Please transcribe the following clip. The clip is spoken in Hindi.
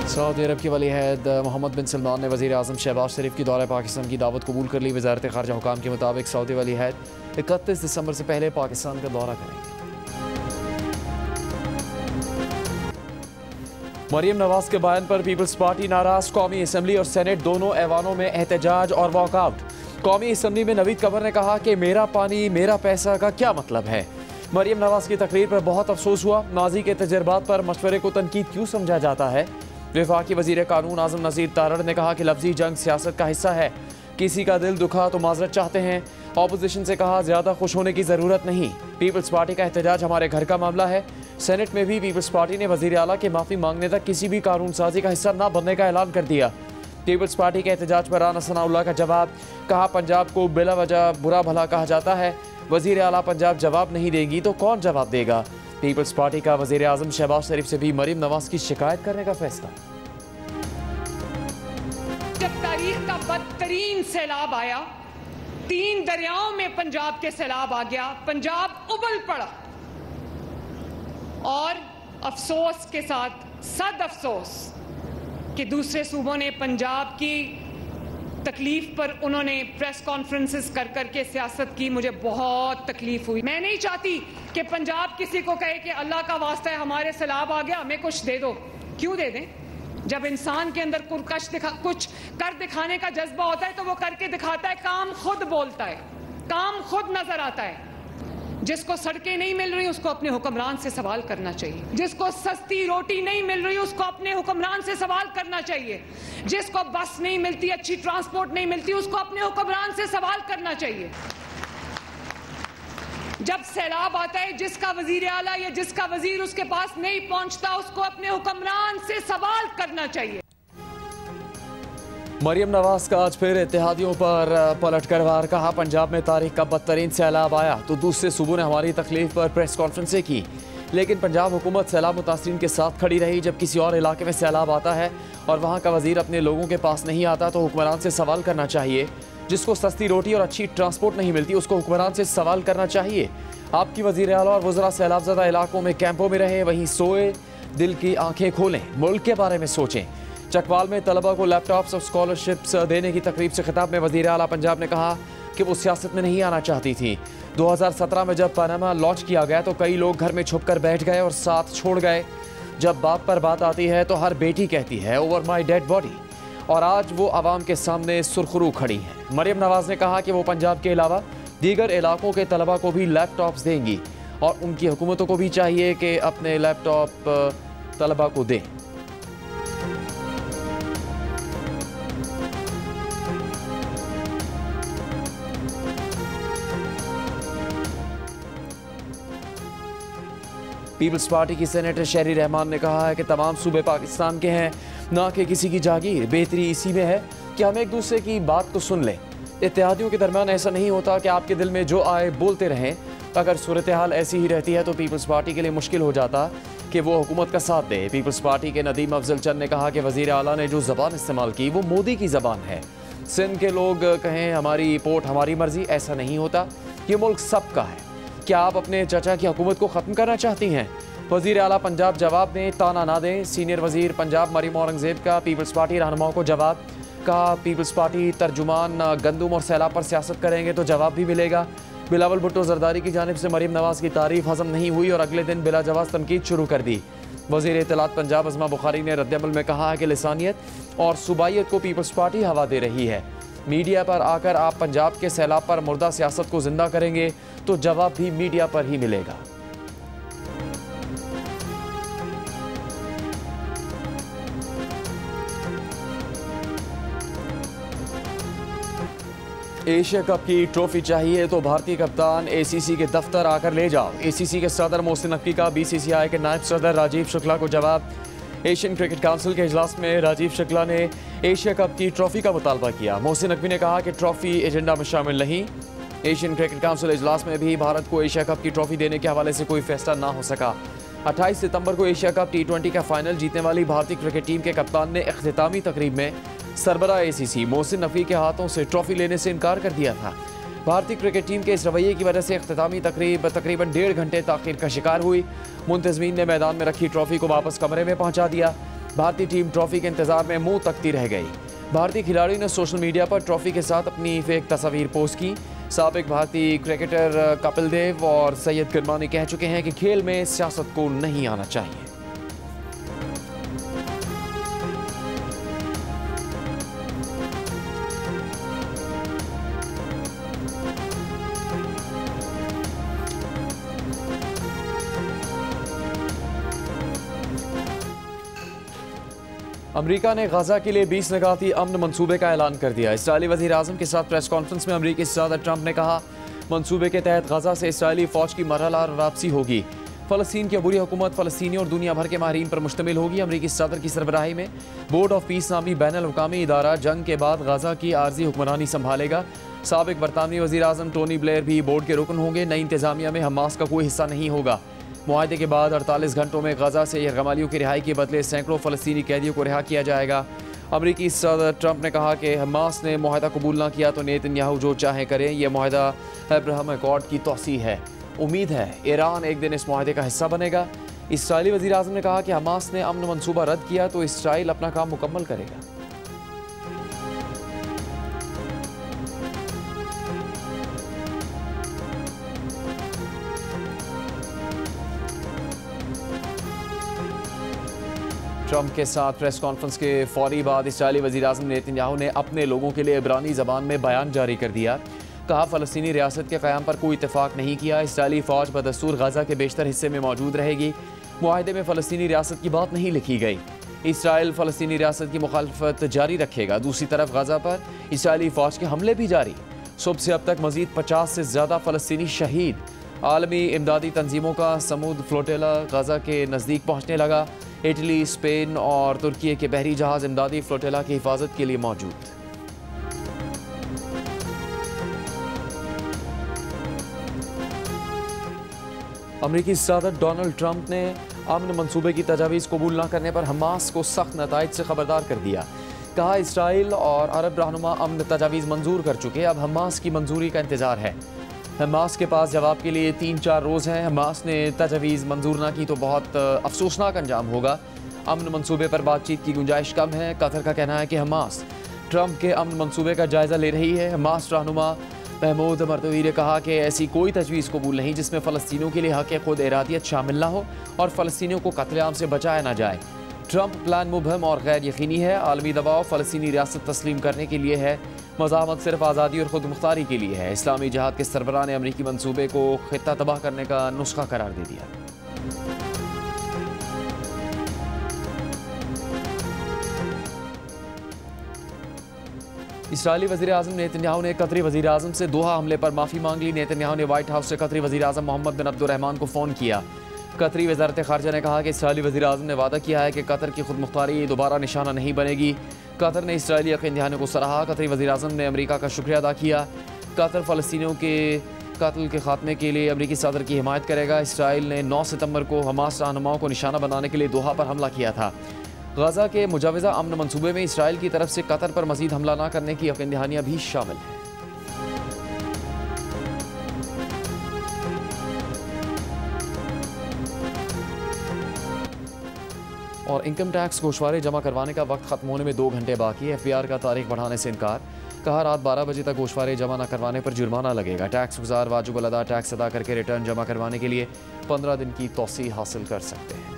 सऊदी अरब के वली अहद मोहम्मद बिन सलमान ने वज़ीर आज़म शहबाज शरीफ की दौरे पाकिस्तान की दावत कबूल कर ली। वज़ारत ख़ारजा हुकाम के मुताबिक सऊदी वली अहद 31 दिसंबर से पहले पाकिस्तान का दौरा करेंगे। मरियम नवाज के बयान पर पीपल्स पार्टी नाराज। कौमी असम्बली और सेनेट दोनों ऐवानों में एहतजाज और वॉकआउट। कौमी असम्बली में नवीद कमर ने कहा कि मेरा पानी मेरा पैसा का क्या मतलब है। मरियम नवाज की तकरीर पर बहुत अफसोस हुआ। माजी के तजर्बात पर मशवरे को तनकीद क्यों समझा जाता है। वफाकी वज़ीर कानून आज़म नज़ीर तारड़ ने कहा कि लफ्जी जंग सियासत का हिस्सा है। किसी का दिल दुखा तो माजरत चाहते हैं। ऑपोजिशन से कहा ज़्यादा खुश होने की ज़रूरत नहीं। पीपल्स पार्टी का एहतजाज हमारे घर का मामला है। सेनेट में भी पीपल्स पार्टी ने वज़ीर आला के माफ़ी मांगने तक किसी भी कानून साजी का हिस्सा न बनने का ऐलान कर दिया। पीपल्स पार्टी के एहतजाज पर राना सनाउल्लाह का जवाब। कहा पंजाब को बिला वजह बुरा भला कहा जाता है। वज़ीर आला पंजाब जवाब नहीं देंगी तो कौन जवाब देगा। पीपल्स पार्टी का वज़ीर आज़म शहबाज शरीफ से भी मरियम नवाज की शिकायत करने का फैसला। जब तारीख का बदतरीन सैलाब आया, 3 दरियाओं में पंजाब के सैलाब आ गया, पंजाब उबल पड़ा और अफसोस के साथ सद अफसोस कि दूसरे सूबों ने पंजाब की तकलीफ पर उन्होंने प्रेस कॉन्फ्रेंसेस कर करके सियासत की। मुझे बहुत तकलीफ हुई। मैं नहीं चाहती कि पंजाब किसी को कहे कि अल्लाह का वास्ता है हमारे सैलाब आ गया हमें कुछ दे दो। क्यों दे दें? जब इंसान के अंदर कुछ कर दिखाने का जज्बा होता है तो वो करके दिखाता है। काम खुद बोलता है, काम खुद नजर आता है। जिसको सड़कें नहीं मिल रही उसको अपने हुक्मरान से सवाल करना चाहिए। जिसको सस्ती रोटी नहीं मिल रही उसको अपने हुक्मरान से सवाल करना चाहिए। जिसको बस नहीं मिलती, अच्छी ट्रांसपोर्ट नहीं मिलती, उसको अपने हुक्मरान से सवाल करना चाहिए। जब सैलाब आता है, जिसका वजीर आला या जिसका वजीर उसके पास नहीं पहुंचता उसको अपने हुक्मरान से सवाल करना चाहिए। मरियम नवाज का आज फिर इत्तेहादियों पर पलटकर वार। कहा पंजाब में तारीख का बदतरीन सैलाब आया तो दूसरे सूबों ने हमारी तकलीफ पर प्रेस कॉन्फ्रेंसें की, लेकिन पंजाब हुकूमत सैलाब मुतासरीन के साथ खड़ी रही। जब किसी और इलाके में सैलाब आता है और वहाँ का वजीर अपने लोगों के पास नहीं आता तो हुक्मरान से सवाल करना चाहिए। जिसको सस्ती रोटी और अच्छी ट्रांसपोर्ट नहीं मिलती उसको हुक्मरान से सवाल करना चाहिए। आपकी वज़ीर आला और वज़रा सैलाबज़दा इलाकों में कैंपों में रहे, वहीं सोए दिल की आंखें खोलें, मुल्क के बारे में सोचें। चकवाल में तलबा को लैपटॉप्स और स्कॉलरशिप्स देने की तकरीब से खिताब में वज़ीर आला पंजाब ने कहा कि वो सियासत में नहीं आना चाहती थी। 2017 में जब पनामा लॉन्च किया गया तो कई लोग घर में छुप कर बैठ गए और साथ छोड़ गए। जब बाप पर बात आती है तो हर बेटी कहती है ओवर माई डेड बॉडी, और आज वो आवाम के सामने सुरखरू खड़ी हैं। मरियम नवाज ने कहा कि वो पंजाब के अलावा दीगर इलाकों के तलबा को भी लैपटॉप्स देंगी और उनकी हुकूमतों को भी चाहिए कि अपने लैपटॉप तलबा को दें। पीपल्स पार्टी की सेनेटर शहरी रहमान ने कहा है कि तमाम सूबे पाकिस्तान के हैं, ना कि किसी की जागीर। बेहतरी इसी में है कि हम एक दूसरे की बात को सुन लें। इत्तेहादियों के दरमियान ऐसा नहीं होता कि आपके दिल में जो आए बोलते रहें। अगर सूरत हाल ऐसी ही रहती है तो पीपल्स पार्टी के लिए मुश्किल हो जाता कि वो हुकूमत का साथ दे। पीपल्स पार्टी के नदीम अफजल चंद ने कहा कि वज़ीर आला ने जो ज़बान इस्तेमाल की वो मोदी की ज़बान है। सिंध के लोग कहें हमारी पोर्ट हमारी मर्जी, ऐसा नहीं होता। ये मुल्क सबका है। क्या आप अपने चाचा की हुकूमत को ख़त्म करना चाहती हैं? वज़ीर आला पंजाब जवाब दें, ताना ना दें। सीनियर वज़ीर पंजाब मरियम औरंगज़ेब का पीपल्स पार्टी रहनुमाओं को जवाब। कहा पीपल्स पार्टी तर्जुमान गंदुम और सैलाब पर सियासत करेंगे तो जवाब भी मिलेगा। बिलावल भुट्टो जरदारी की जानिब से मरियम नवाज की तारीफ हज़म नहीं हुई और अगले दिन बिला जवाब तनकीद शुरू कर दी। वज़ीर इत्तलात पंजाब अज़मा बुखारी ने रद्दअमल में कहा है कि लिसानियत और सूबाइयत को पीपल्स पार्टी हवा दे रही है। मीडिया पर आकर आप पंजाब के सैलाब पर मुर्दा सियासत को जिंदा करेंगे तो जवाब भी मीडिया पर ही मिलेगा। एशिया कप की ट्रॉफी चाहिए तो भारतीय कप्तान एसीसी के दफ्तर आकर ले जाओ। एसीसी के सदर मोहसिन नकवी का बीसीसीआई के नायब सदर राजीव शुक्ला को जवाब। एशियन क्रिकेट काउंसिल के इजलास में राजीव शुक्ला ने एशिया कप की ट्रॉफी का मुतालबा किया। मोहसिन नकवी ने कहा कि ट्रॉफी एजेंडा में शामिल नहीं। एशियन क्रिकेट काउंसिल इजलास में भी भारत को एशिया कप की ट्रॉफी देने के हवाले से कोई फैसला ना हो सका। 28 सितंबर को एशिया कप T20 का फाइनल जीतने वाली भारतीय क्रिकेट टीम के कप्तान ने इख्तितामी तकरीब में सरबराह एसीसी मोहसिन नकवी के हाथों से ट्रॉफी लेने से इनकार कर दिया था। भारतीय क्रिकेट टीम के इस रवैये की वजह से इख्तितामी तकरीब तकरीबन 1.5 घंटे ताख़ीर का शिकार हुई। मुंतज़मीन ने मैदान में रखी ट्रॉफी को वापस कमरे में पहुंचा दिया। भारतीय टीम ट्रॉफी के इंतजार में मुंह तकती रह गई। भारतीय खिलाड़ियों ने सोशल मीडिया पर ट्रॉफी के साथ अपनी फेक तस्वीर पोस्ट की। साबिक भारतीय क्रिकेटर कपिल देव और सैयद किरमानी कह चुके हैं कि खेल में सियासत को नहीं आना चाहिए। अमेरिका ने गाजा के लिए 20 निकाती अमन मंसूबे का ऐलान कर दिया। इसराइली वज़ीर आज़म के साथ प्रेस कॉन्फ्रेंस में अमेरिकी सदर ट्रंप ने कहा, मंसूबे के तहत गाजा से इसराइली फ़ौज की मरहलावार वापसी होगी। फ़लस्तीन की अबूरी हुकूमत फ़लस्तीनी और दुनिया भर के माहिरीन पर मुश्तमिल होगी। अमेरिकी सदर की सरबराही में बोर्ड ऑफ पीस नामी बैनुल-अक़वामी इदारा जंग के बाद गाजा की आर्जी हुक्मरानी संभालेगा। साबिक बरतानवी वज़ीर आज़म टोनी ब्लेयर भी बोर्ड के रुकन होंगे। नई इंतज़ामिया में हमास का कोई हिस्सा नहीं होगा। मुआहदे के बाद 48 घंटों में गाजा से यरगमालियों की रिहाई के बदले सैकड़ों फ़लस्तीनी कैदियों को रिहा किया जाएगा। अमेरिकी सदर ट्रंप ने कहा कि हमास ने मुआहदा कबूल न किया तो नेतन्याहू जो चाहे करें। यह मुआहदा अब्राहम अकॉर्ड की तौसीह है। उम्मीद है ईरान एक दिन इस मुआहदे का हिस्सा बनेगा। इसराइली वज़ीर आज़म ने कहा कि हमास ने अमन मंसूबा रद्द किया तो इसराइल अपना काम मुकम्मल करेगा। ट्रंप के साथ प्रेस कॉन्फ्रेंस के फौरी बाद इसराइली वज़ीर आज़म नेतन्याहू ने अपने लोगों के लिए इब्रानी ज़बान में बयान जारी कर दिया। कहा, फ़लस्तीनी रियासत के क़याम पर कोई इत्तेफाक नहीं किया। इसराइली फ़ौज बदस्तूर गाज़ा के बेशतर हिस्से में मौजूद रहेगी। मुआहदे में फ़लस्तीनी रियासत की बात नहीं लिखी गई। इसराइल फ़लस्तीनी रियासत की मुखालफत जारी रखेगा। दूसरी तरफ गाज़ा पर इसराइली फ़ौज के हमले भी जारी। सुबह से अब तक मज़ीद 50 से ज़्यादा फ़लस्तीनी शहीद। आलमी इमदादी तंजीमों का समूद फ्लोटेला गाज़ा के नज़दीक पहुँचने लगा। इटली, स्पेन और तुर्की के बहरी जहाज़ इमदादी फ्लोटेला की हिफाजत के लिए मौजूद। अमेरिकी सदर डोनाल्ड ट्रंप ने अमन मंसूबे की तजावीज़ कबूल न करने पर हमास को सख्त नताइज से खबरदार कर दिया। कहा, इसराइल और अरब रहनुमा अमन तजावीज़ मंजूर कर चुके, अब हमास की मंजूरी का इंतज़ार है। हमास के पास जवाब के लिए 3-4 रोज़ हैं। हमास ने तजवीज़ मंजूर ना की तो बहुत अफसोसनाक अंजाम होगा। अमन मंसूबे पर बातचीत की गुंजाइश कम है। कतर का कहना है कि हमास ट्रंप के अमन मंसूबे का जायज़ा ले रही है। हमास रहनुमा महमूद मरतवी ने कहा कि ऐसी कोई तजवीज़ कबूल नहीं जिसमें फ़लस्तीनियों के लिए हक़ खुद इरादियत शामिल ना हो और फ़लस्तीनियों को कत्लेआम से बचाया ना जाए। ट्रंप प्लान मुबहम और गैर यकीनी है। आलमी दबाव फ़लस्तीनी रियासत तस्लीम करने के लिए है। मज़ाहमत सिर्फ आज़ादी और ख़ुद मुख्तारी के लिए है। इस्लामी जहाद के सरबराह ने अमरीकी मंसूबे को खित्ता तबाह करने का नुस्खा करार दे दिया। इसराइली वज़ीर आज़म नेतन्याहू ने कतरी वज़ीर आज़म से दोहा हमले पर माफ़ी मांग ली। नेतन्याहू ने व्हाइट हाउस से कतरी वज़ीर आज़म मोहम्मद बिन अब्दुर्रहमान को फ़ोन किया। कतरी वज़ारत ख़ारजा ने कहा कि इसराइली वज़ीर आज़म ने वादा किया है कि कतर की खुद मुख्तारी दोबारा निशाना नहीं बनेगी। कतर ने इसराइली यकीन दहाने को सराहा। कतरी वज़ीर आज़म ने अमेरिका का शुक्रिया अदा किया। कतर फ़लस्तीनियों के कत्ल के खात्मे के लिए अमेरिकी सदर की हिमायत करेगा। इसराइल ने 9 सितंबर को हमास रहनुमाओं को निशाना बनाने के लिए दोहा पर हमला किया था। गाज़ा के मुजाविज़ा अमन मंसूबे में इसराइल की तरफ से कतर पर मज़ीद हमला न करने की यकीन दहानियाँ भी शामिल हैं। और इनकम टैक्स गोशवारे जमा करवाने का वक्त ख़त्म होने में 2 घंटे बाकी है। FBR का तारीख बढ़ाने से इनकार। कहा, रात 12 बजे तक गोशवारे जमा न करवाने पर जुर्माना लगेगा। टैक्स गुजार वाजिब अदा टैक्स अदा करके रिटर्न जमा करवाने के लिए 15 दिन की तौसीह हासिल कर सकते हैं।